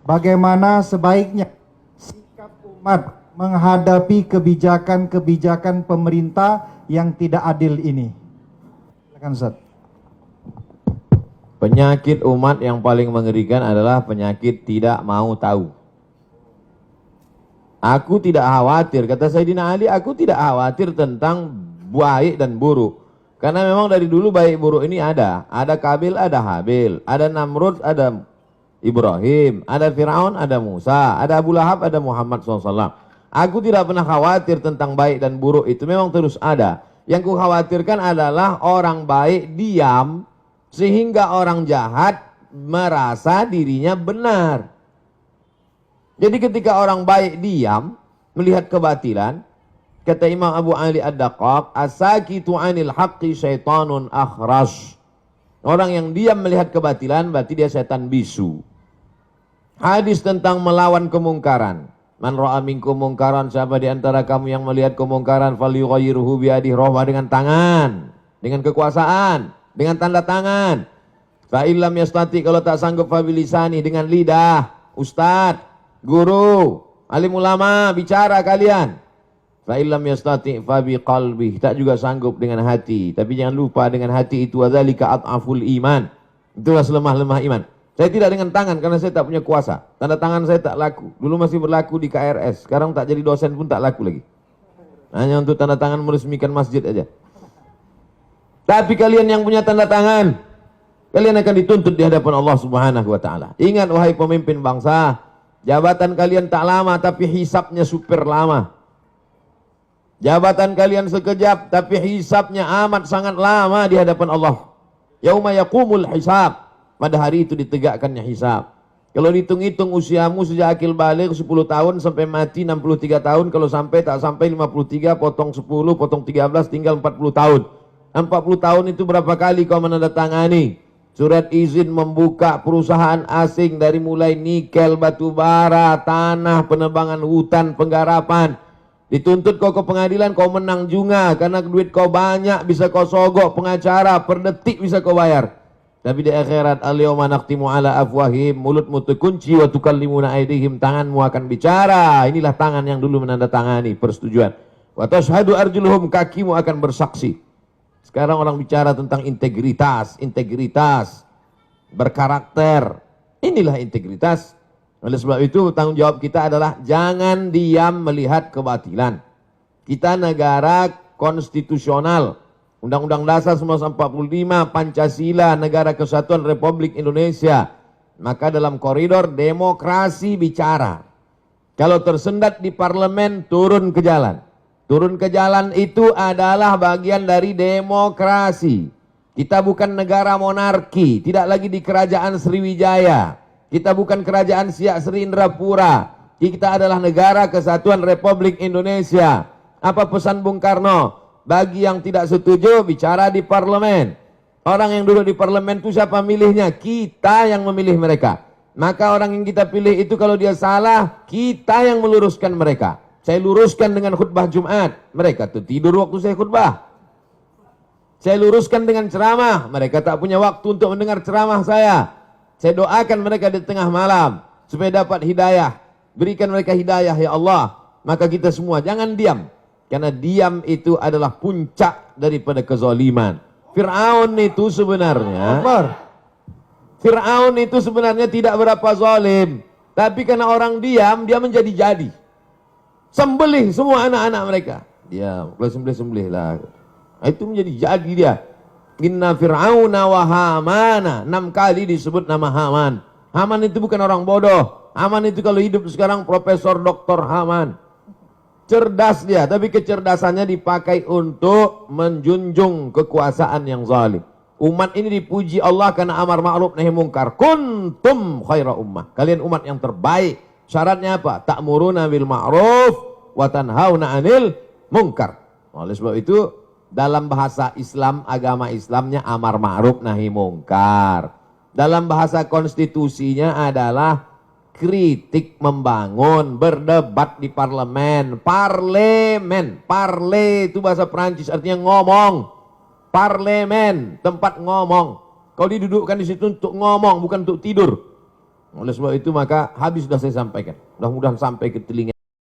bagaimana sebaiknya sikap umat menghadapi kebijakan-kebijakan pemerintah yang tidak adil ini. Silakan Ustaz. Penyakit umat yang paling mengerikan adalah penyakit tidak mau tahu. Aku tidak khawatir, kata Sayyidina Ali, aku tidak khawatir tentang baik dan buruk. Karena memang dari dulu baik buruk ini ada. Ada Kabil, ada Habil. Ada Namrud, ada Ibrahim. Ada Fir'aun, ada Musa. Ada Abu Lahab, ada Muhammad SAW. Aku tidak pernah khawatir tentang baik dan buruk, itu memang terus ada. Yang ku khawatirkan adalah orang baik diam, sehingga orang jahat merasa dirinya benar. Jadi ketika orang baik diam, melihat kebatilan, kata Imam Abu Ali Ad-Daqqaq, as-sakitu 'anil haqqi syaitanun akhras. Orang yang diam melihat kebatilan berarti dia setan bisu. Hadis tentang melawan kemungkaran. Man ra'a minkum mungkaran, siapa di antara kamu yang melihat kemungkaran, falyughayyirhu biyadihi, rohbah dengan tangan, dengan kekuasaan, dengan tanda tangan. Fa illam yastati, kalau tak sanggup fa bilisani, dengan lidah. Ustadz, guru, alim ulama, bicara kalian. Fa illam yastati fa biqalbi, tak juga sanggup dengan hati. Tapi jangan lupa dengan hati itu adzalika at'aful iman. Itulah selemah-lemah iman. Saya tidak dengan tangan karena saya tak punya kuasa. Tanda tangan saya tak laku. Dulu masih berlaku di KRS, sekarang tak jadi dosen pun tak laku lagi. Hanya untuk tanda tangan meresmikan masjid aja. Tapi kalian yang punya tanda tangan, kalian akan dituntut di hadapan Allah Subhanahu wa taala. Ingat wahai pemimpin bangsa, jabatan kalian tak lama tapi hisabnya super lama. Jabatan kalian sekejap tapi hisabnya amat sangat lama di hadapan Allah. Yauma yaqumul hisab. Pada hari itu ditegakkannya hisab. Kalau dihitung-hitung usiamu sejak akil balik 10 tahun sampai mati 63 tahun, kalau sampai tak sampai 53, potong 10, potong 13, tinggal 40 tahun. 40 tahun itu berapa kali kau menandatangani surat izin membuka perusahaan asing, dari mulai nikel, batu bara, tanah, penebangan hutan, penggarapan. Dituntut kau ke pengadilan, kau menang juga karena duit kau banyak, bisa kau sogok pengacara, per detik bisa kau bayar. Tapi di akhirat, al-yawma nakhtimu ala afwahim, mulutmu terkunci, wa tukallimuna aydihim, tanganmu akan bicara. Inilah tangan yang dulu menandatangani persetujuan. Wa tashhadu arjuluhum, kakimu akan bersaksi. Sekarang orang bicara tentang integritas, integritas, berkarakter. Inilah integritas. Oleh sebab itu tanggung jawab kita adalah jangan diam melihat kebatilan. Kita negara konstitusional. Undang-Undang Dasar 1945, Pancasila, Negara Kesatuan Republik Indonesia. Maka dalam koridor demokrasi bicara. Kalau tersendat di parlemen, turun ke jalan. Turun ke jalan itu adalah bagian dari demokrasi. Kita bukan negara monarki, tidak lagi di kerajaan Sriwijaya. Kita bukan kerajaan Siak Sri Indrapura. Kita adalah negara kesatuan Republik Indonesia. Apa pesan Bung Karno? Bagi yang tidak setuju, bicara di parlemen. Orang yang duduk di parlemen itu siapa milihnya? Kita yang memilih mereka. Maka orang yang kita pilih itu kalau dia salah, kita yang meluruskan mereka. Saya luruskan dengan khutbah Jumat, mereka tuh tidur waktu saya khutbah. Saya luruskan dengan ceramah, mereka tak punya waktu untuk mendengar ceramah saya. Saya doakan mereka di tengah malam supaya dapat hidayah. Berikan mereka hidayah ya Allah. Maka kita semua jangan diam. Karena diam itu adalah puncak daripada kezaliman. Fir'aun itu sebenarnya tidak berapa zalim. Tapi karena orang diam, dia menjadi-jadi. Sembelih semua anak-anak mereka. Dia sembelih lah. Itu menjadi-jadi dia. Inna fir'auna wa hamana. 6 kali disebut nama Haman. Haman itu bukan orang bodoh. Haman itu kalau hidup sekarang Profesor Dr. Haman. Cerdas dia, tapi kecerdasannya dipakai untuk menjunjung kekuasaan yang zalim. Umat ini dipuji Allah karena amar ma'ruf nahi mungkar. Kuntum khaira ummah. Kalian umat yang terbaik. Syaratnya apa? Ta'muruna bil ma'ruf wa tanhauna 'anil munkar. Oleh sebab itu dalam bahasa Islam, agama Islamnya amar ma'ruf nahi mungkar. Dalam bahasa konstitusinya adalah kritik membangun, berdebat di parlemen. Parlemen, parle itu bahasa Perancis artinya ngomong. Parlemen, tempat ngomong. Kau didudukkan di situ untuk ngomong, bukan untuk tidur. Oleh sebab itu maka habis sudah saya sampaikan. Mudah-mudahan sampai ke telinga